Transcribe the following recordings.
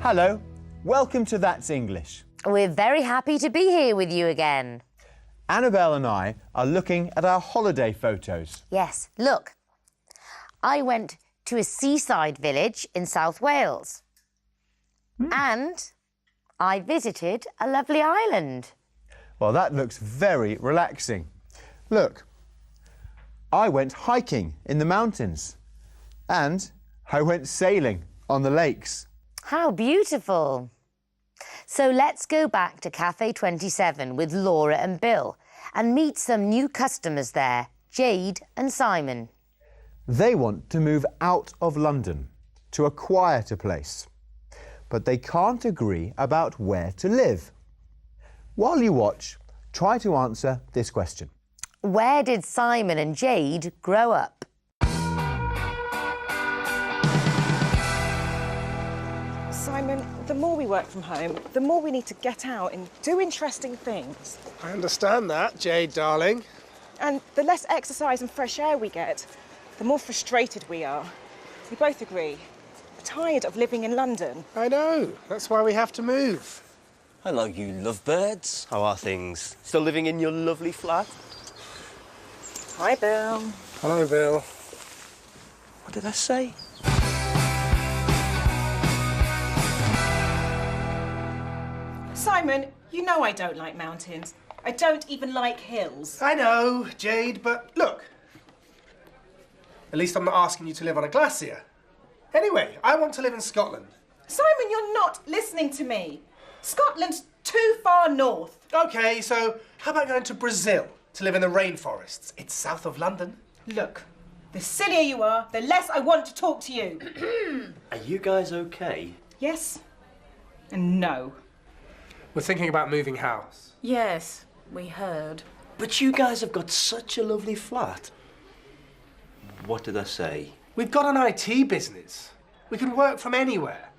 Hello, welcome to That's English. We're very happy to be here with you again. Annabelle and I are looking at our holiday photos. Yes, look. I went to a seaside village in South Wales. And I visited a lovely island. Well, that looks very relaxing. Look, I went hiking in the mountains and I went sailing on the lakes. How beautiful. So let's go back to Cafe 27 with Laura and Bill and meet some new customers there, Jade and Simon. They want to move out of London to a quieter place, but they can't agree about where to live. While you watch, try to answer this question. Where did Simon and Jade grow up? Simon, the more we work from home, the more we need to get out and do interesting things. I understand that, Jade, darling. And the less exercise and fresh air we get, the more frustrated we are. We both agree. We're tired of living in London. I know. That's why we have to move. Hello, you lovebirds. How are things? Still living in your lovely flat? Hi, Bill. Hello, Bill. What did I say? Simon, you know I don't like mountains. I don't even like hills. I know, Jade, but look. At least I'm not asking you to live on a glacier. Anyway, I want to live in Scotland. Simon, you're not listening to me. Scotland's too far north. OK, so how about going to Brazil to live in the rainforests? It's south of London. Look, the sillier you are, the less I want to talk to you. Are you guys okay? Yes and no. We're thinking about moving house. Yes, we heard. But you guys have got such a lovely flat. What did I say? We've got an IT business. We can work from anywhere.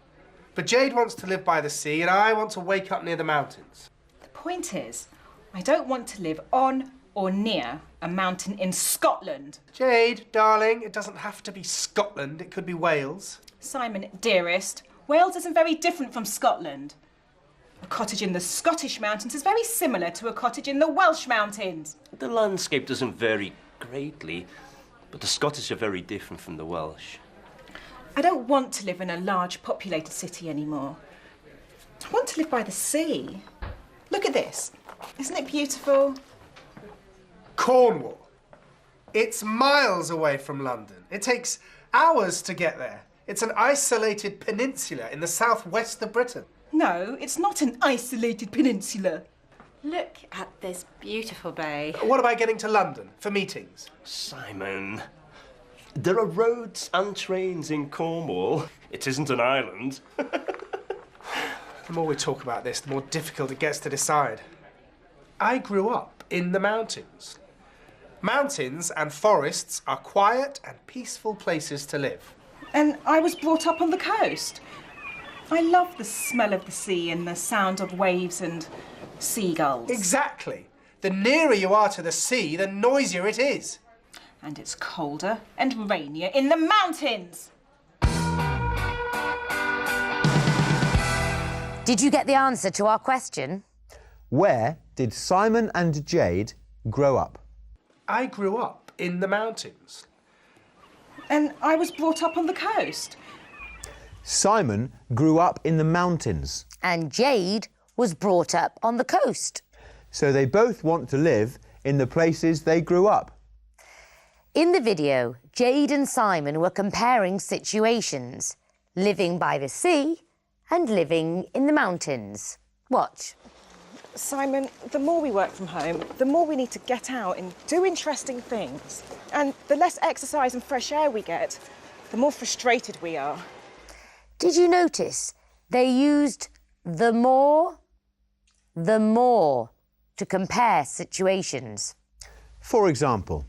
But Jade wants to live by the sea and I want to wake up near the mountains. The point is, I don't want to live on or near a mountain in Scotland. Jade, darling, it doesn't have to be Scotland. It could be Wales. Simon, dearest, Wales isn't very different from Scotland. A cottage in the Scottish mountains is very similar to a cottage in the Welsh mountains. The landscape doesn't vary greatly, but the Scottish are very different from the Welsh. I don't want to live in a large populated city anymore. I want to live by the sea. Look at this. Isn't it beautiful? Cornwall. It's miles away from London. It takes hours to get there. It's an isolated peninsula in the southwest of Britain. No, it's not an isolated peninsula. Look at this beautiful bay. What about getting to London for meetings? Simon, there are roads and trains in Cornwall. It isn't an island. The more we talk about this, the more difficult it gets to decide. I grew up in the mountains. Mountains and forests are quiet and peaceful places to live. And I was brought up on the coast. I love the smell of the sea and the sound of waves and seagulls. Exactly. The nearer you are to the sea, the noisier it is. And it's colder and rainier in the mountains. Did you get the answer to our question? Where did Simon and Jade grow up? I grew up in the mountains. And I was brought up on the coast. Simon grew up in the mountains. And Jade was brought up on the coast. So they both want to live in the places they grew up. In the video, Jade and Simon were comparing situations, living by the sea and living in the mountains. Watch. Simon, the more we work from home, the more we need to get out and do interesting things. And the less exercise and fresh air we get, the more frustrated we are. Did you notice they used the more to compare situations? For example,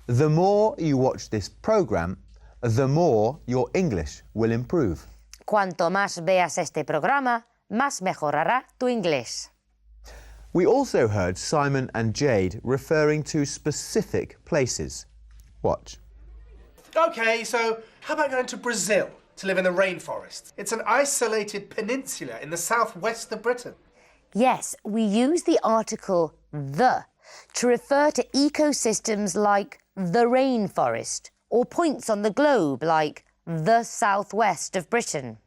the more you watch this programme, the more your English will improve. Cuanto más veas este programa, más mejorará tu inglés. We also heard Simon and Jade referring to specific places. Watch. OK, so how about going to Brazil to live in the rainforest. It's an isolated peninsula in the southwest of Britain. Yes, we use the article the to refer to ecosystems like the rainforest or points on the globe like the southwest of Britain.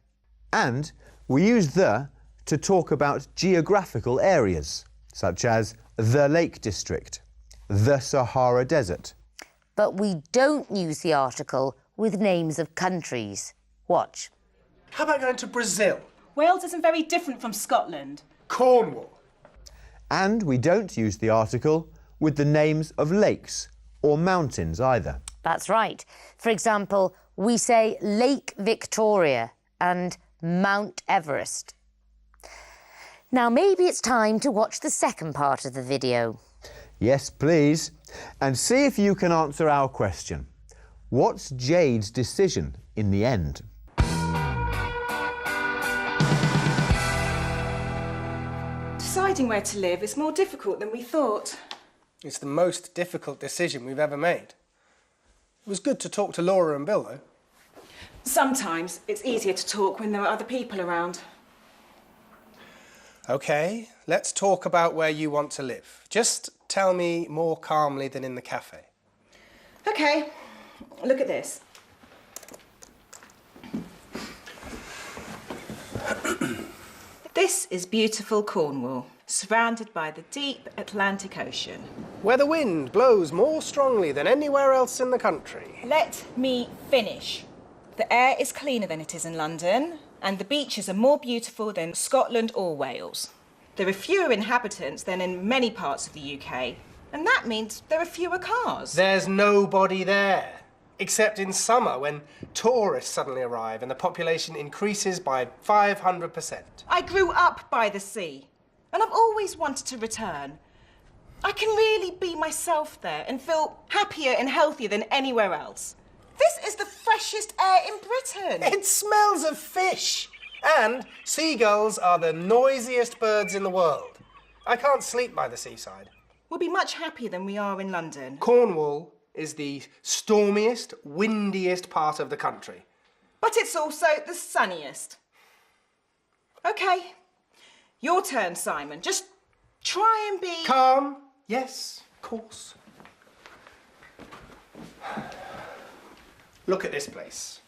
And we use the to talk about geographical areas, such as the Lake District, the Sahara Desert. But we don't use the article with names of countries. Watch. How about going to Brazil? Wales isn't very different from Scotland. Cornwall. And we don't use the article with the names of lakes or mountains either. That's right. For example, we say Lake Victoria and Mount Everest. Now maybe it's time to watch the second part of the video. Yes, please. And see if you can answer our question. What's Jade's decision in the end? Deciding where to live is more difficult than we thought. It's the most difficult decision we've ever made. It was good to talk to Laura and Bill, though. Sometimes it's easier to talk when there are other people around. OK, let's talk about where you want to live. Just tell me more calmly than in the cafe. OK, look at this. This is beautiful Cornwall, surrounded by the deep Atlantic Ocean. Where the wind blows more strongly than anywhere else in the country. Let me finish. The air is cleaner than it is in London, and the beaches are more beautiful than Scotland or Wales. There are fewer inhabitants than in many parts of the UK, and that means there are fewer cars. There's nobody there. Except in summer, when tourists suddenly arrive and the population increases by 500%. I grew up by the sea, and I've always wanted to return. I can really be myself there and feel happier and healthier than anywhere else. This is the freshest air in Britain. It smells of fish. And seagulls are the noisiest birds in the world. I can't sleep by the seaside. We'll be much happier than we are in London. Cornwall is the stormiest, windiest part of the country. But it's also the sunniest. OK, your turn, Simon. Just try and be... Calm. Yes, of course. Look at this place.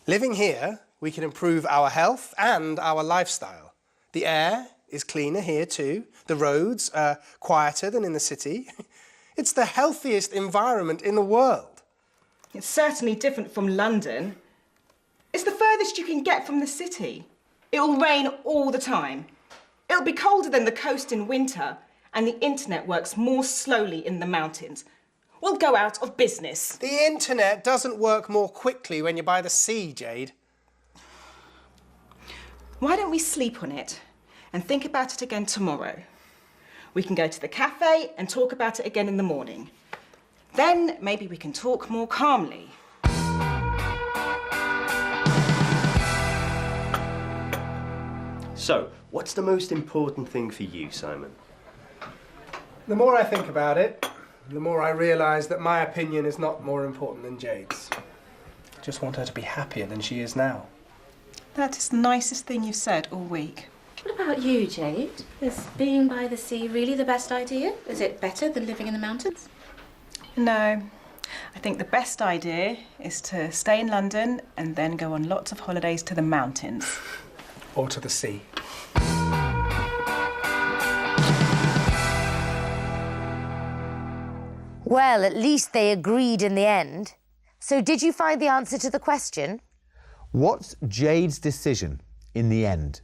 Living here, we can improve our health and our lifestyle. The air is cleaner here too. The roads are quieter than in the city. It's the healthiest environment in the world. It's certainly different from London. It's the furthest you can get from the city. It'll rain all the time. It'll be colder than the coast in winter, and the internet works more slowly in the mountains. We'll go out of business. The internet doesn't work more quickly when you're by the sea, Jade. Why don't we sleep on it and think about it again tomorrow? We can go to the cafe and talk about it again in the morning. Then maybe we can talk more calmly. So, what's the most important thing for you, Simon? The more I think about it, the more I realise that my opinion is not more important than Jade's. I just want her to be happier than she is now. That is the nicest thing you've said all week. What about you, Jade? Is being by the sea really the best idea? Is it better than living in the mountains? No. I think the best idea is to stay in London and then go on lots of holidays to the mountains. Or to the sea. Well, at least they agreed in the end. So did you find the answer to the question? What's Jade's decision in the end?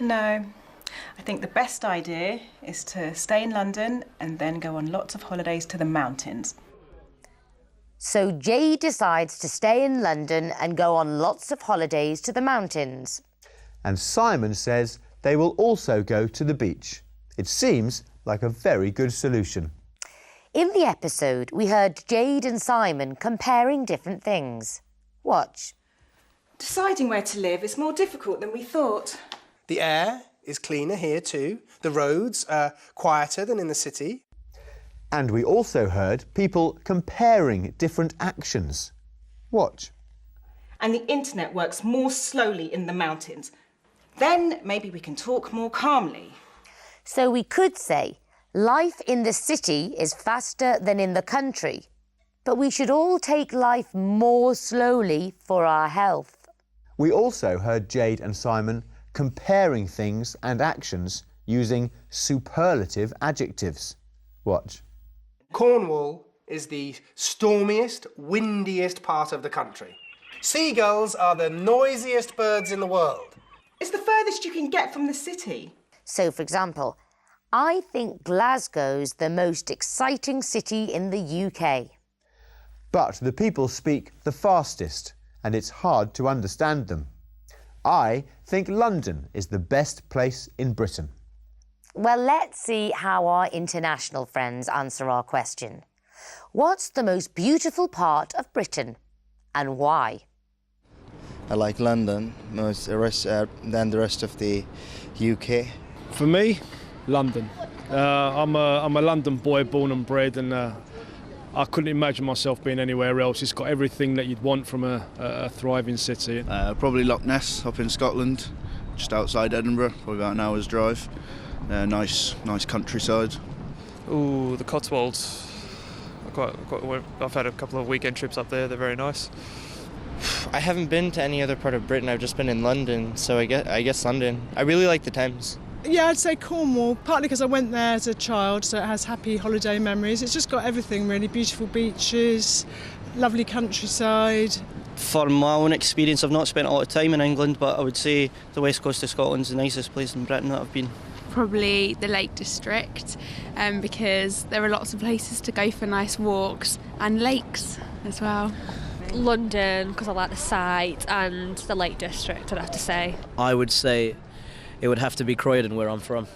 No. I think the best idea is to stay in London and then go on lots of holidays to the mountains. So Jade decides to stay in London and go on lots of holidays to the mountains. And Simon says they will also go to the beach. It seems like a very good solution. In the episode, we heard Jade and Simon comparing different things. Watch. Deciding where to live is more difficult than we thought. The air is cleaner here too. The roads are quieter than in the city. And we also heard people comparing different actions. Watch. and the internet works more slowly in the mountains. Then maybe we can talk more calmly. So we could say life in the city is faster than in the country, but we should all take life more slowly for our health. We also heard Jade and Simon comparing things and actions using superlative adjectives. Watch. Cornwall is the stormiest, windiest part of the country. Seagulls are the noisiest birds in the world. It's the furthest you can get from the city. So, for example, I think Glasgow's the most exciting city in the UK. But the people speak the fastest, and it's hard to understand them. I think London is the best place in Britain. Well, let's see how our international friends answer our question. What's the most beautiful part of Britain, and why? I like London most than the rest of the UK. For me, London. I'm a London boy, born and bred, and I couldn't imagine myself being anywhere else. It's got everything that you'd want from a thriving city. Probably Loch Ness up in Scotland, just outside Edinburgh, probably about an hour's drive. Nice countryside. Ooh, the Cotswolds. I've had a couple of weekend trips up there. They're very nice. I haven't been to any other part of Britain. I've just been in London, so I guess London. I really like the Thames. Yeah, I'd say Cornwall, partly because I went there as a child, so it has happy holiday memories. It's just got everything really, beautiful beaches, lovely countryside. For my own experience, I've not spent a lot of time in England, but I would say the west coast of Scotland's the nicest place in Britain that I've been. Probably the Lake District, because there are lots of places to go for nice walks and lakes as well. London, because I like the sight, and the Lake District, I'd have to say. I would say it would have to be Croydon, where I'm from.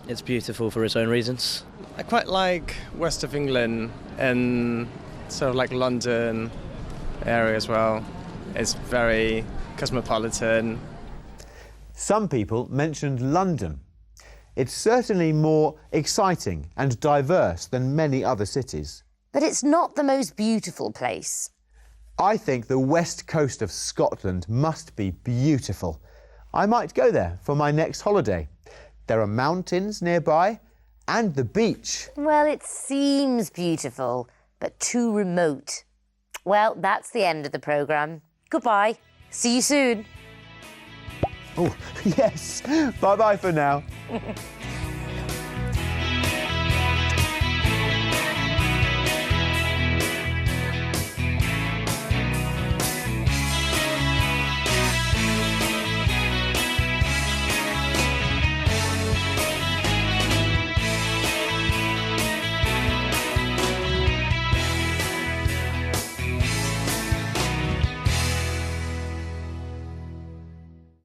It's beautiful for its own reasons. I quite like west of England and sort of like London area as well. It's very cosmopolitan. Some people mentioned London. It's certainly more exciting and diverse than many other cities. But it's not the most beautiful place. I think the west coast of Scotland must be beautiful. I might go there for my next holiday. There are mountains nearby and the beach. Well, it seems beautiful, but too remote. Well, that's the end of the programme. Goodbye. See you soon. Oh, yes. Bye-bye for now.